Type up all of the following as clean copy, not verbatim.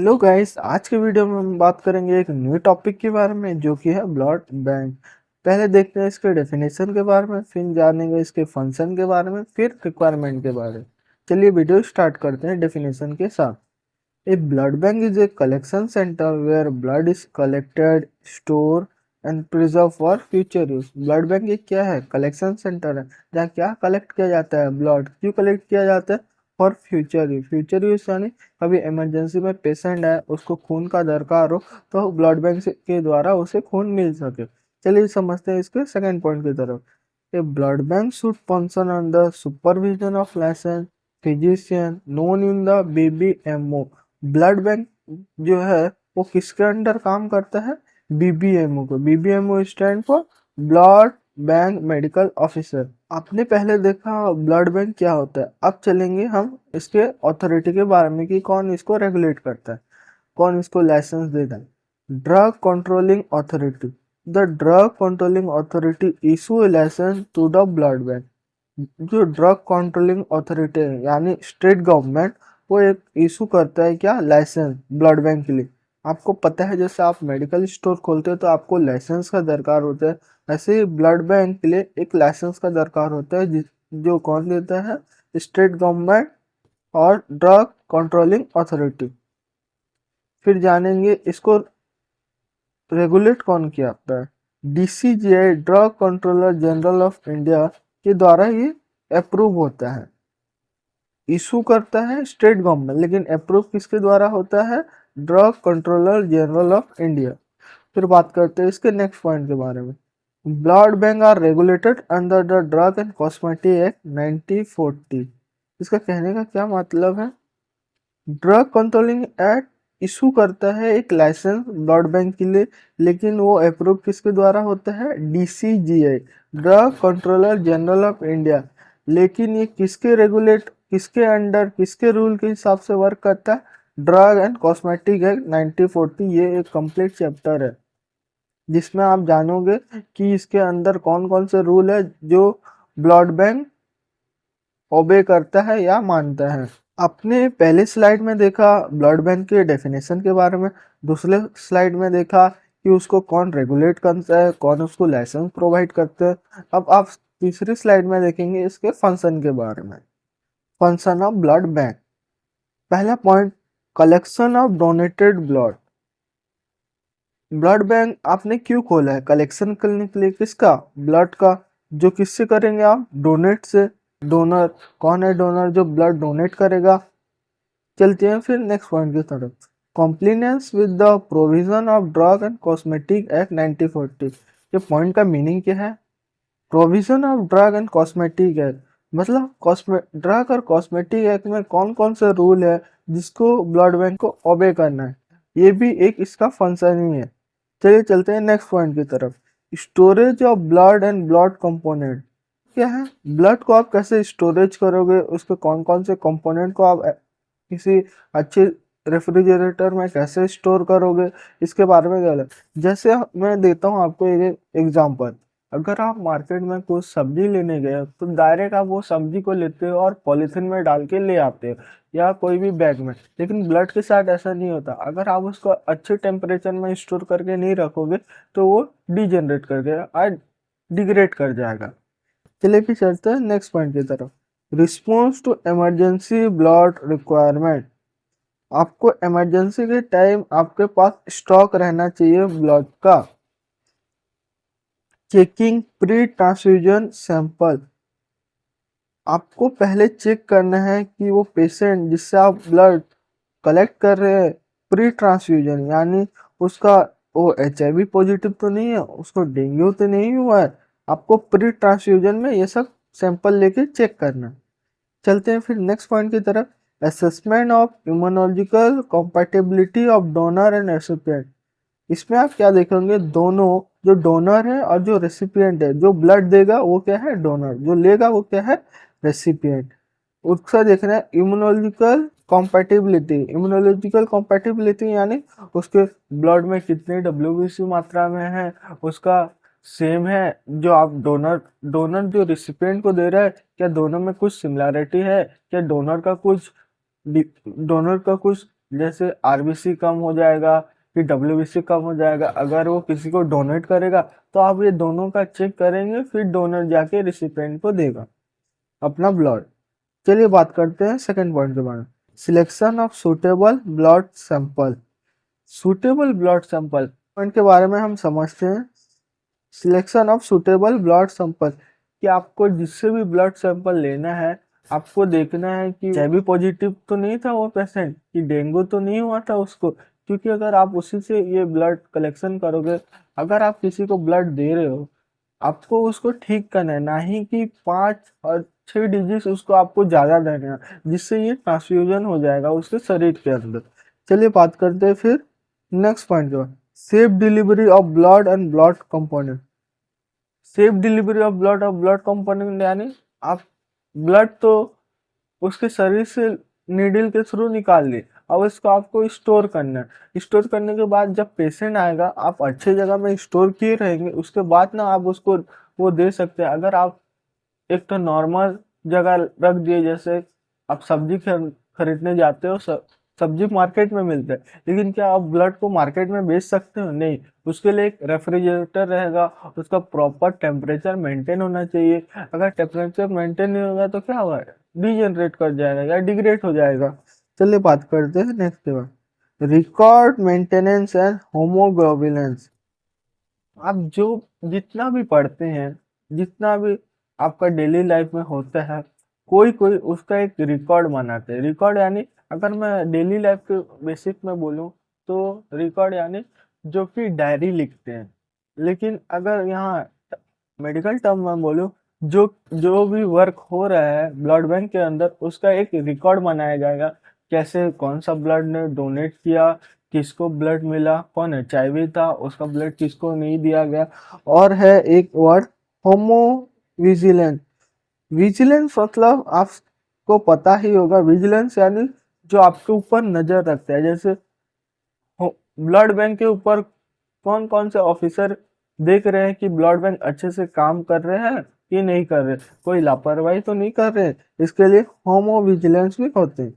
Hello guys, आज के video में हम बात करेंगे एक न्यू टॉपिक के बारे में जो कि है ब्लड बैंक। पहले देखते हैं इसके डेफिनेशन के बारे में, फिर जानेंगे इसके फंक्शन के बारे में, फिर रिक्वायरमेंट के बारे में। चलिए वीडियो स्टार्ट करते हैं डेफिनेशन के साथ। A blood bank is a collection centre where blood is collected, store and preserve for future use. Blood bank एक क्या है? कलेक्शन सेंटर है जहाँ क्या कलेक्ट किया जाता है? ब्लड। क्यों कलेक्ट किया जाता है? For future use. Future use यानी कभी इमरजेंसी में पेशेंट है, उसको खून का दरकार हो तो ब्लड बैंक के द्वारा उसे खून मिल सके। चलिए समझते हैं इसके सेकेंड पॉइंट की तरफ। A blood bank should function under supervision of license physician known in the BBMO। Blood bank जो है वो किसके अंडर काम करता है? BBMO को। BBMO stand for blood bank medical officer. आपने पहले देखा ब्लड बैंक क्या होता है, अब चलेंगे हम इसके अथॉरिटी के बारे में कि कौन इसको रेगुलेट करता है, कौन इसको लाइसेंस देता है। Drug controlling authority. The drug controlling authority issue a license to the blood bank. जो ड्रग कंट्रोलिंग अथॉरिटी है यानी स्टेट गवर्नमेंट, वो एक इशू करता है क्या? लाइसेंस ब्लड बैंक के लिए। आपको पता है जैसे आप मेडिकल स्टोर खोलते हो तो आपको लाइसेंस का दरकार होता है, ऐसे ही ब्लड बैंक के लिए एक लाइसेंस का दरकार होता है जो कौन देता है? स्टेट गवर्नमेंट और ड्रग कंट्रोलिंग अथॉरिटी। फिर जानेंगे इसको रेगुलेट कौन किया जाता है। DCGI drug controller general of India के द्वारा ये अप्रूव होता है। इशू करता है स्टेट गवर्नमेंट, लेकिन अप्रूव किसके द्वारा होता है? Drug controller general of India. फिर बात करते हैं इसके नेक्स्ट पॉइंट के बारे में। Blood bank are regulated under the drug and cosmetic act 1940। इसका कहने का क्या मतलब है? ड्रग कंट्रोलिंग एक्ट इशू करता है एक लाइसेंस ब्लड बैंक के लिए, लेकिन वो अप्रूव किसके द्वारा होता है? DCGI drug controller general of India. लेकिन ये किसके अंडर, किसके रूल के हिसाब से वर्क करता है? Drug and cosmetic act 1940। ये एक कंप्लीट चैप्टर है जिसमें आप जानोगे कि इसके अंदर कौन कौन से रूल है जो ब्लड बैंक ओबे करता है या मानता है। आपने पहले स्लाइड में देखा ब्लड बैंक के डेफिनेशन के बारे में, दूसरे स्लाइड में देखा कि उसको कौन रेगुलेट करता है, कौन उसको लाइसेंस प्रोवाइड करते हैं। अब आप तीसरी स्लाइड में देखेंगे इसके फंक्शन के बारे में। Function of blood bank. पहला point, collection of donated blood. Blood bank आपने क्यों खोला है? कलेक्शन करने के लिए। किसका? ब्लड का। जो किससे करेंगे आप? डोनेट से। डोनर कौन है? डोनर जो ब्लड डोनेट करेगा। चलते हैं फिर नेक्स्ट पॉइंट की तरफ। Compliance with the provision of drug and cosmetic act 1940। ये पॉइंट का मीनिंग क्या है? Provision of drug and cosmetic act मतलब ड्रग और कॉस्मेटिक एक्ट में कौन कौन से रूल है जिसको ब्लड बैंक को ओबे करना है, ये भी एक इसका फंक्शन ही है। चलिए चलते हैं नेक्स्ट पॉइंट की तरफ। Storage of blood and blood component. क्या है? ब्लड को आप कैसे स्टोरेज करोगे, उसके कौन कौन से कंपोनेंट को आप किसी अच्छे रेफ्रिजरेटर में कैसे स्टोर करोगे, इसके बारे में क्या है। जैसे मैं देता हूँ आपको एक एग्जांपल। अगर आप मार्केट में कुछ सब्जी लेने गए तो डायरेक्ट आप वो सब्जी को लेते हो और पॉलिथीन में डाल के ले आते हो या कोई भी बैग में, लेकिन ब्लड के साथ ऐसा नहीं होता। अगर आप उसको अच्छे टेम्परेचर में स्टोर करके नहीं रखोगे तो वो डिजेनरेट कर जाएगा और डिग्रेड कर जाएगा। चलिए फिर चलते हैं नेक्स्ट पॉइंट की तरफ। Response to emergency blood requirement. आपको इमरजेंसी के टाइम आपके पास स्टॉक रहना चाहिए ब्लड का। Checking pre transfusion sample. आपको पहले चेक करना है कि वो पेशेंट जिससे आप ब्लड कलेक्ट कर रहे हैं प्री ट्रांसफ्यूजन यानी उसका वो HIV पॉजिटिव तो नहीं है, उसको डेंगू तो नहीं हुआ है। आपको प्री ट्रांसफ्यूजन में ये सब सैंपल लेके चेक करना है। चलते हैं फिर नेक्स्ट पॉइंट की तरफ। Assessment of immunological compatibility of donor and recipient. इसमें आप क्या देखेंगे? दोनों, जो डोनर है और जो रेसिपिएंट है, जो ब्लड देगा वो क्या है? डोनर। जो लेगा वो क्या है? रेसिपिएंट। उसका देखना है इम्यूनोलॉजिकल कंपैटिबिलिटी। इम्यूनोलॉजिकल कंपैटिबिलिटी यानी उसके ब्लड में कितने WBC मात्रा में है, उसका सेम है जो आप डोनर डोनर जो रिसिपिएंट को दे रहा है, क्या दोनों में कुछ सिमिलैरिटी है? क्या डोनर का कुछ जैसे आरबीसी कम हो जाएगा कि डब्ल्यूबीसी कम हो जाएगा। अगर वो किसी को डोनेट करेगा तो आप ये दोनों का चेक करेंगे, फिर डोनर जाके रिसिपिएंट को देगा अपना ब्लड। चलिए बात करते हैं सेकंड पॉइंट के बारे में, selection of suitable blood sample. Suitable blood sample point के बारे में हम समझते हैं। Selection of suitable blood sample, कि आपको जिससे भी ब्लड सैंपल लेना है, आपको देखना है कि एचआईवी पॉजिटिव तो नहीं था वो पेशेंट, कि डेंगू तो नहीं हुआ था उसको। क्योंकि अगर आप उसी से ये ब्लड कलेक्शन करोगे, अगर आप किसी को ब्लड दे रहे हो, आपको उसको ठीक करना है, ना ही कि 5 और 6 डिजिट उसको आपको ज्यादा देना है, जिससे ये ट्रांसफ्यूजन हो जाएगा उसके शरीर के अंदर। चलिए बात करते हैं फिर नेक्स्ट पॉइंट जो है, safe delivery of blood and blood component. Safe delivery of blood component यानी आप ब्लड तो उसके शरीर से नीडल के थ्रू निकाल ली, अब इसको आपको स्टोर करना है। स्टोर करने के बाद जब पेशेंट आएगा, आप अच्छे जगह में स्टोर किए रहेंगे, उसके बाद ना आप उसको वो दे सकते हैं। अगर आप एक तो नॉर्मल जगह रख दिए, जैसे आप सब्जी खरीदने जाते हो, सब्जी मार्केट में मिलता है, लेकिन क्या आप ब्लड को मार्केट में बेच सकते हो? नहीं। उसके लिए एक रेफ्रिजरेटर रहेगा, उसका प्रॉपर टेम्परेचर मेंटेन होना चाहिए। अगर टेम्परेचर मेंटेन नहीं होगा तो क्या होगा, डीजनरेट कर जाएगा या डिग्रेड हो जाएगा। चलिए बात करते हैं नेक्स्ट के बाद, रिकॉर्ड मेंटेनेंस एंड होमोग्लोबुलेंस। आप जो जितना भी पढ़ते हैं, जितना भी आपका डेली लाइफ में होता है, कोई कोई उसका एक रिकॉर्ड बनाते हैं। रिकॉर्ड यानी, अगर मैं डेली लाइफ के बेसिक में बोलूं तो रिकॉर्ड यानी जो कि डायरी लिखते हैं। लेकिन अगर यहाँ मेडिकल टर्म में बोलूं, जो जो भी वर्क हो रहा है ब्लड बैंक के अंदर, उसका एक रिकॉर्ड बनाया जाएगा। कैसे, कौन सा ब्लड ने डोनेट किया, किसको ब्लड मिला, कौन एचआईवी था, उसका ब्लड किसको नहीं दिया गया। और है एक वर्ड, होमो विजिलेंस। विजिलेंस मतलब आपको पता ही होगा, विजिलेंस यानी जो आपके ऊपर नजर रखता है। जैसे ब्लड बैंक के ऊपर कौन कौन से ऑफिसर देख रहे हैं कि ब्लड बैंक अच्छे से काम कर रहे हैं कि नहीं कर रहे, कोई लापरवाही तो नहीं कर रहे, इसके लिए होमो विजिलेंस भी होते हैं।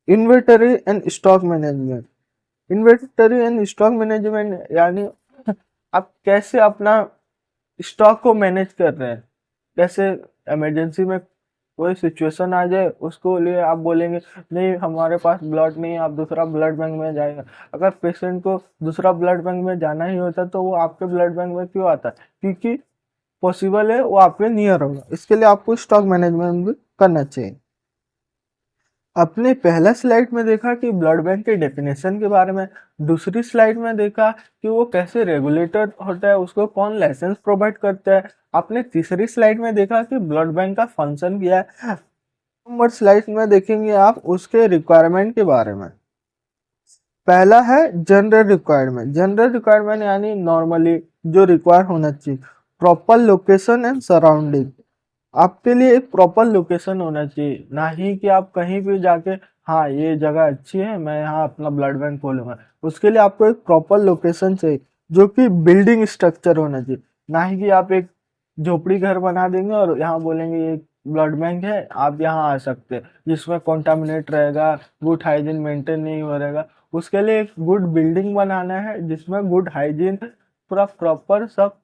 Inventory and stock management. Inventory and stock management यानी आप कैसे अपना स्टॉक को मैनेज कर रहे हैं। कैसे इमरजेंसी में कोई सिचुएशन आ जाए, उसको लिए आप बोलेंगे नहीं हमारे पास ब्लड नहीं है, आप दूसरा ब्लड बैंक में जाएगा। अगर पेशेंट को दूसरा ब्लड बैंक में जाना ही होता तो वो आपके ब्लड बैंक में क्यों आता? क्योंकि पॉसिबल है वो आपके नियर होगा। इसके लिए आपको स्टॉक मैनेजमेंट भी करना चाहिए। अपने पहला स्लाइड में देखा कि ब्लड बैंक के डेफिनेशन के बारे में, दूसरी स्लाइड में देखा कि वो कैसे रेगुलेटर होता है, उसको कौन लाइसेंस प्रोवाइड करता है। आपने तीसरी स्लाइड में देखा कि ब्लड बैंक का फंक्शन क्या है। नंबर स्लाइड में देखेंगे आप उसके रिक्वायरमेंट के बारे में। पहला है जनरल रिक्वायरमेंट। जनरल रिक्वायरमेंट यानी नॉर्मली जो रिक्वायर होना चाहिए, प्रॉपर लोकेशन एंड सराउंडिंग। आपके लिए एक प्रॉपर लोकेशन होना चाहिए, ना ही कि आप कहीं भी जाके हाँ ये जगह अच्छी है मैं यहाँ अपना ब्लड बैंक खोलूंगा। उसके लिए आपको एक प्रॉपर लोकेशन चाहिए, जो कि बिल्डिंग स्ट्रक्चर होना चाहिए। ना ही कि आप एक झोपड़ी घर बना देंगे और यहाँ बोलेंगे ये ब्लड बैंक है आप यहाँ आ सकते हैं, जिसमें कॉन्टामिनेट रहेगा, गुड हाइजीन मेंटेन नहीं हो रहेगा। उसके लिए एक गुड बिल्डिंग बनाना है जिसमें गुड हाइजीन पूरा प्रॉपर सब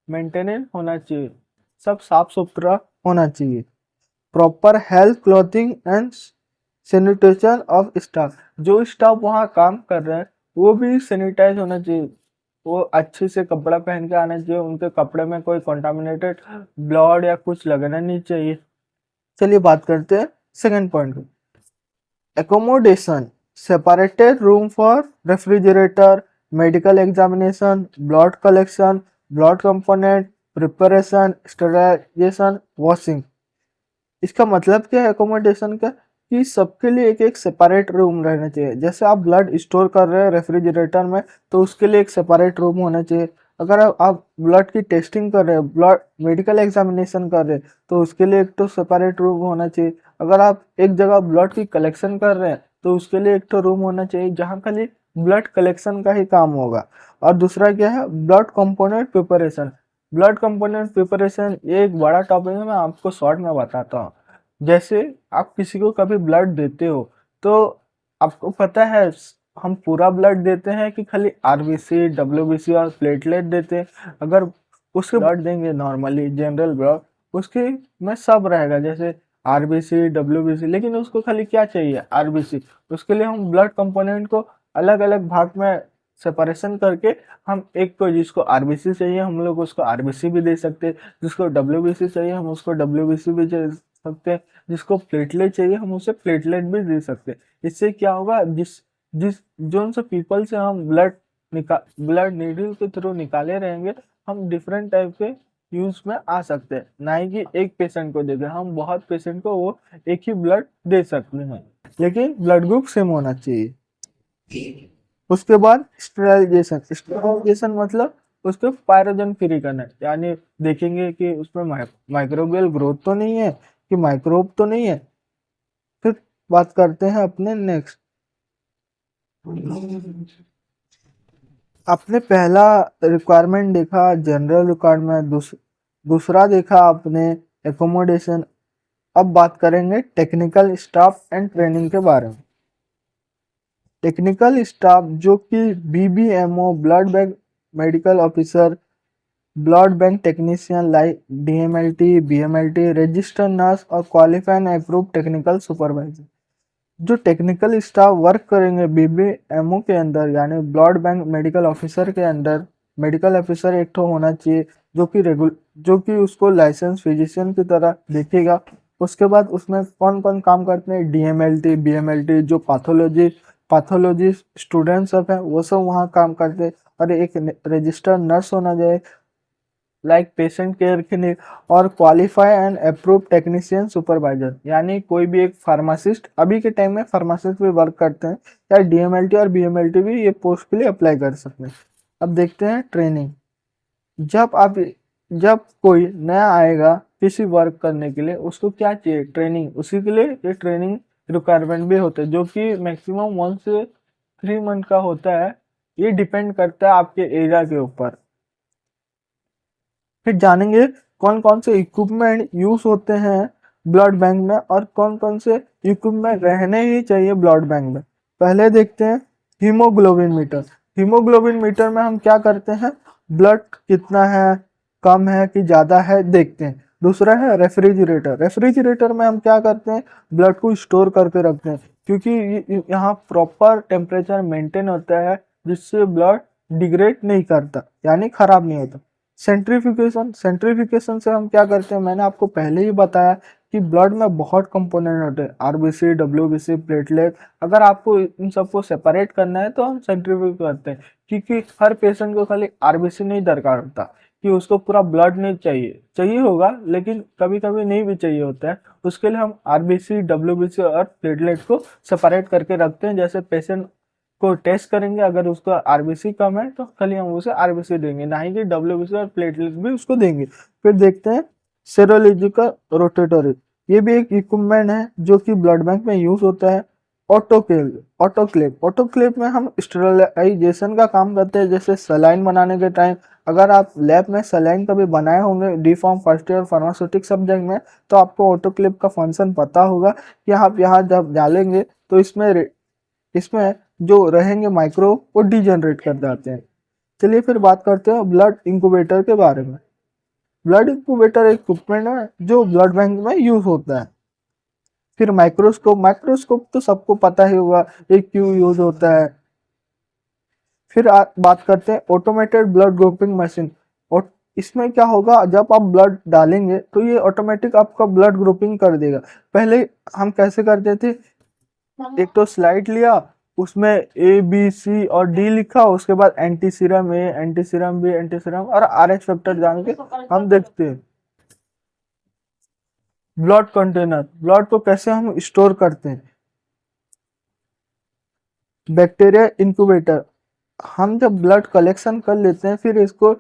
मेंटेनेंस होना चाहिए, सब साफ सुथरा होना चाहिए। Proper health clothing and sanitation of staff. जो स्टाफ वहाँ काम कर रहे हैं वो भी सैनिटाइज होना चाहिए, वो अच्छे से कपड़ा पहन के आना चाहिए, उनके कपड़े में कोई कंटामिनेटेड ब्लड या कुछ लगना नहीं चाहिए। चलिए बात करते हैं सेकंड पॉइंट को, accommodation. Separated room for refrigerator, medical examination, blood collection, blood component, preparation, sterilisation, washing. इसका मतलब क्या है एकोमोडेशन का, कि सबके लिए एक एक सेपरेट रूम रहना चाहिए। जैसे आप ब्लड स्टोर कर रहे हैं रेफ्रिजरेटर में, तो उसके लिए एक सेपरेट रूम होना चाहिए। अगर आप ब्लड की टेस्टिंग कर रहे हैं, ब्लड मेडिकल एग्जामिनेशन कर रहे हैं, तो उसके लिए एक तो सेपरेट रूम होना चाहिए। अगर आप एक जगह ब्लड की कलेक्शन कर रहे हैं तो उसके लिए एक तो रूम होना चाहिए जहाँ खाली ब्लड कलेक्शन का ही काम होगा। और दूसरा क्या है, blood component preparation. Blood component preparation ये एक बड़ा टॉपिक है, मैं आपको शॉर्ट में बताता हूँ। जैसे आप किसी को कभी ब्लड देते हो तो आपको पता है हम पूरा ब्लड देते हैं कि खाली आरबीसी, डब्ल्यूबीसी और प्लेटलेट देते हैं? अगर उसके ब्लड देंगे नॉर्मली जनरल ब्लड, उसके में सब रहेगा जैसे आरबीसी, डब्ल्यूबीसी, लेकिन उसको खाली क्या चाहिए? आरबीसी। उसके लिए हम ब्लड कंपोनेंट को अलग अलग भाग में सेपरेशन करके हम एक को, जिसको आरबीसी चाहिए हम लोग उसको आरबीसी भी दे सकते हैं, जिसको डब्ल्यूबीसी चाहिए हम उसको डब्ल्यूबीसी भी दे सकते हैं, जिसको प्लेटलेट चाहिए हम उसे प्लेटलेट भी दे सकते हैं। इससे क्या होगा, जिस जिस जोन से पीपल से हम ब्लड नीडल के थ्रू निकाले रहेंगे, हम डिफरेंट टाइप के यूज में आ सकते हैं, ना ही कि एक पेशेंट को दे दें। हम बहुत पेशेंट को वो एक ही ब्लड दे सकते हैं, लेकिन ब्लड ग्रुप सेम होना चाहिए। उसके बाद स्टेरिलाइजेशन। स्टेरिलाइजेशन मतलब उसको पायरोजन फ्री करना है, यानी देखेंगे कि उसमें माइक्रोबियल ग्रोथ तो नहीं है, कि माइक्रोब तो नहीं है। फिर बात करते हैं अपने नेक्स्ट। आपने पहला रिक्वायरमेंट देखा जनरल रिक्वायरमेंट, दूसरा देखा आपने एकोमोडेशन। अब बात करेंगे टेक्निकल स्टाफ एंड ट्रेनिंग के बारे में। टेक्निकल स्टाफ जो कि BBMO, blood bank medical officer, blood bank technician like DMLT, BMLT, registered nurse और qualified and approve technical supervisor. जो टेक्निकल स्टाफ वर्क करेंगे बीबीएमओ के अंदर, यानी ब्लड बैंक मेडिकल ऑफिसर के अंदर, मेडिकल ऑफिसर एक तो होना चाहिए जो कि उसको लाइसेंस फिजिशियन की तरह देखेगा। उसके बाद उसमें कौन कौन काम करते हैं, डीएमएलटी, बीएमएलटी, जो पाथोलॉजी स्टूडेंट सब है वो सब वहाँ काम करते हैं। और एक रजिस्टर्ड नर्स होना चाहिए लाइक पेशेंट केयर के लिए, और qualify and approve technician supervisor, यानी कोई भी एक फार्मासिस्ट, अभी के टाइम में फार्मासिस्ट भी वर्क करते हैं, या डीएमएलटी और बीएमएलटी भी ये पोस्ट के लिए अप्लाई कर सकते हैं। अब देखते हैं ट्रेनिंग। जब आप जब कोई नया आएगा किसी वर्क करने के लिए, उसको क्या चाहिए? ट्रेनिंग। उसी के लिए ये ट्रेनिंग रिक्वायरमेंट भी होते हैं, जो कि मैक्सिमम 1 से 3 मंथ का होता है। ये डिपेंड करता है आपके एरिया के ऊपर। फिर जानेंगे कौन कौन से इक्विपमेंट यूज होते हैं ब्लड बैंक में, और कौन कौन से इक्विपमेंट रहने ही चाहिए ब्लड बैंक में। पहले देखते हैं हीमोग्लोबिन मीटर। हीमोग्लोबिन मीटर में हम क्या करते हैं, ब्लड कितना है, कम है कि ज्यादा है देखते हैं। दूसरा है रेफ्रिजरेटर। रेफ्रिजरेटर में हम क्या करते हैं, ब्लड को स्टोर करके रखते हैं, क्योंकि यहाँ प्रॉपर टेम्परेचर मेंटेन होता है, जिससे ब्लड डिग्रेड नहीं करता, यानी खराब नहीं होता। सेंट्रीफ्यूगेशन। सेंट्रीफ्यूगेशन से हम क्या करते हैं, मैंने आपको पहले ही बताया कि ब्लड में बहुत कंपोनेंट होते हैं, आरबीसी, डब्ल्यूबीसी, प्लेटलेट। अगर आपको इन सबको सेपरेट करना है तो हम सेंट्रीफ्यूज करते हैं, क्योंकि हर पेशेंट को खाली आरबीसी नहीं दरकार होता, कि उसको पूरा ब्लड नहीं चाहिए, चाहिए होगा लेकिन कभी कभी नहीं भी चाहिए होता है। उसके लिए हम आरबीसी, डब्ल्यूबीसी और प्लेटलेट को सेपरेट करके रखते हैं। जैसे पेशेंट को टेस्ट करेंगे, अगर उसका आरबीसी कम है तो खाली हम उसे आरबीसी देंगे, ना ही कि डब्ल्यूबीसी और प्लेटलेट भी उसको देंगे। फिर देखते हैं सेरोलॉजिकल रोटेटरी। ये भी एक इक्विपमेंट है जो कि ब्लड बैंक में यूज होता है। ऑटोक्लेव में हम स्टेरिलाइजेशन का काम करते हैं, जैसे सलाइन बनाने के टाइम। अगर आप लैब में सलाइन कभी बनाए होंगे D pharm first year pharmaceutic subject में, तो आपको ऑटोक्लेव का फंक्शन पता होगा कि आप यहाँ जब डालेंगे तो इसमें जो रहेंगे माइक्रो वो डिजनरेट कर जाते हैं। चलिए फिर बात करते हैं ब्लड इंक्यूबेटर के बारे में। ब्लड इंक्यूबेटर एक इक्विपमेंट है जो ब्लड बैंक में यूज होता है। फिर माइक्रोस्कोप। माइक्रोस्कोप तो सबको पता ही होगा ये क्यों यूज होता है। फिर बात करते हैं ऑटोमेटेड ब्लड ग्रुपिंग मशीन। और इसमें क्या होगा, जब आप ब्लड डालेंगे तो ये ऑटोमेटिक आपका ब्लड ग्रुपिंग कर देगा। पहले हम कैसे करते थे, एक तो स्लाइड लिया, उसमें ए बी सी और डी लिखा, उसके बाद anti serum A, anti serum B, anti serum और आर एच फैक्टर जान के हम देखते हैं। Blood container. ब्लड को कैसे हम स्टोर करते हैं। Bacteria incubator. हम जब ब्लड कलेक्शन कर लेते हैं फिर इसको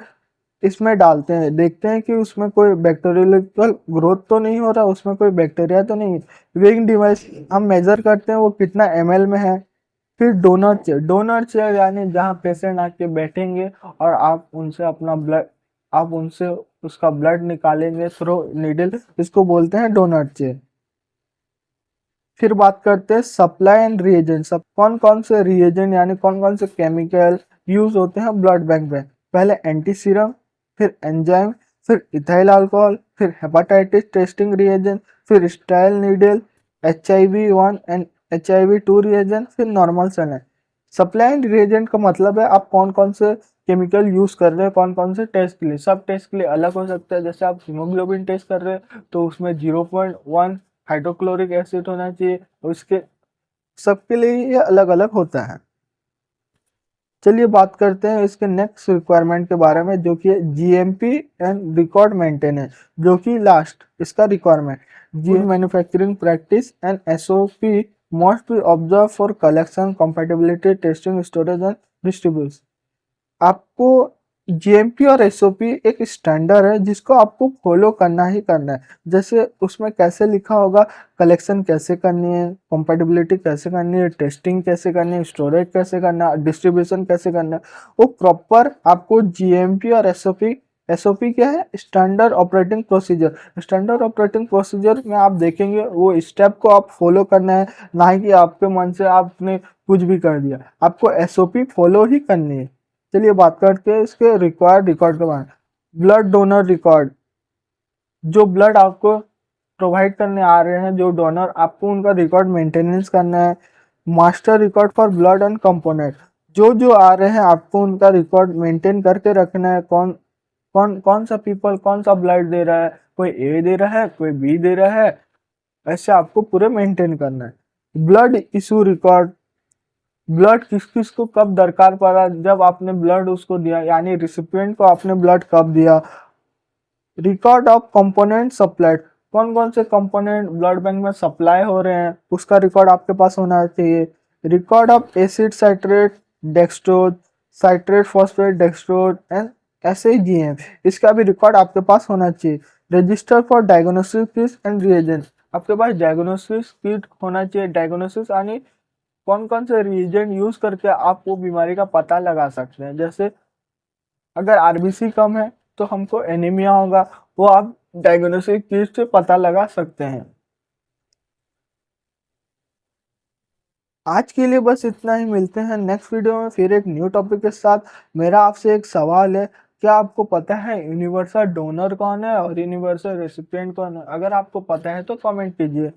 इसमें डालते हैं, देखते हैं कि उसमें कोई बैक्टीरियल ग्रोथ तो नहीं हो रहा, उसमें कोई बैक्टीरिया तो नहीं है। वेइंग डिवाइस हम मेजर करते हैं वो कितना एमएल में है। फिर डोनर चेयर। डोनर चेयर यानी जहाँ पेशेंट आके बैठेंगे और आप उनसे उसका ब्लड निकालेंगे थ्रू नीडल, इसको बोलते हैं डोनर चेयर। फिर बात करते हैं सप्लाई एंड रिएजेंट। सब कौन कौन से रिएजेंट यानी कौन कौन से केमिकल यूज होते हैं ब्लड बैंक में। पहले एंटी सीरम, फिर एंजाइम, फिर इथाइल अल्कोहल, फिर हेपाटाइटिस टेस्टिंग रिएजेंट, फिर style needle, HIV-1 and HIV-2 reagent, फिर normal saline. Supply and reagent का मतलब है आप कौन कौन से केमिकल यूज कर रहे हैं कौन कौन से टेस्ट के लिए। सब टेस्ट के लिए अलग हो सकता है। जैसे आप हीमोग्लोबिन टेस्ट कर रहे हैं तो उसमें 0.1 हाइड्रोक्लोरिक एसिड होना चाहिए, उसके सबके लिए ये अलग अलग होता है। चलिए बात करते हैं इसके नेक्स्ट रिक्वायरमेंट के बारे में, जो कि है GMP एंड रिकॉर्ड मेंटेनेंस, जो कि लास्ट इसका requirement. Good manufacturing practice and SOP must be observe for collection compatibility testing storage and distribution. आपको GMP और SOP एक स्टैंडर्ड है जिसको आपको फॉलो करना ही करना है। जैसे उसमें कैसे लिखा होगा, कलेक्शन कैसे करनी है, कंपैटिबिलिटी कैसे करनी है, टेस्टिंग कैसे करनी है, स्टोरेज कैसे करना है, डिस्ट्रीब्यूशन कैसे करना है, वो प्रॉपर आपको GMP और SOP क्या है, standard operating procedure. Standard operating procedure में आप देखेंगे वो स्टेप को आप फॉलो करना है, ना कि आपके मन से आपने कुछ भी कर दिया। आपको SOP फॉलो ही करनी है। चलिए बात करते हैं इसके रिक्वायर्ड रिकॉर्ड के बारे में। ब्लड डोनर रिकॉर्ड, जो ब्लड आपको प्रोवाइड करने आ रहे हैं, जो डोनर, आपको उनका रिकॉर्ड मेंटेनेंस करना है। Master record for blood and component, जो जो आ रहे हैं आपको उनका रिकॉर्ड मेंटेन करके रखना है। कौन कौन कौन सा पीपल कौन सा ब्लड दे रहा है, कोई A दे रहा है, कोई B दे रहा है, ऐसे आपको पूरे मेंटेन करना है। ब्लड इशू रिकॉर्ड, ब्लड किस किस को कब दरकार पड़ा, जब आपने ब्लड उसको दिया, यानी रिसिपिएंट को आपने ब्लड कब दिया। रिकॉर्ड ऑफ कंपोनेंट सप्लाइड, कौन कौन से कंपोनेंट ब्लड बैंक में सप्लाई हो रहे हैं उसका रिकॉर्ड आपके पास होना चाहिए। Record of acid citrate dextrose, citrate phosphate dextrose and SAGM, इसका भी रिकॉर्ड आपके पास होना चाहिए। Register for diagnosis kit and reagent, आपके पास डायग्नोसिस किट होना चाहिए। डायग्नोसिस यानी कौन कौन से रिएजेंट यूज करके आप वो बीमारी का पता लगा सकते हैं। जैसे अगर RBC कम है तो हमको एनीमिया होगा, वो आप डायग्नोस्टिक किट से पता लगा सकते हैं। आज के लिए बस इतना ही, मिलते हैं नेक्स्ट वीडियो में फिर एक न्यू टॉपिक के साथ। मेरा आपसे एक सवाल है, क्या आपको पता है यूनिवर्सल डोनर कौन है और यूनिवर्सल रेसिपिएंट कौन है? अगर आपको पता है तो कमेंट कीजिए।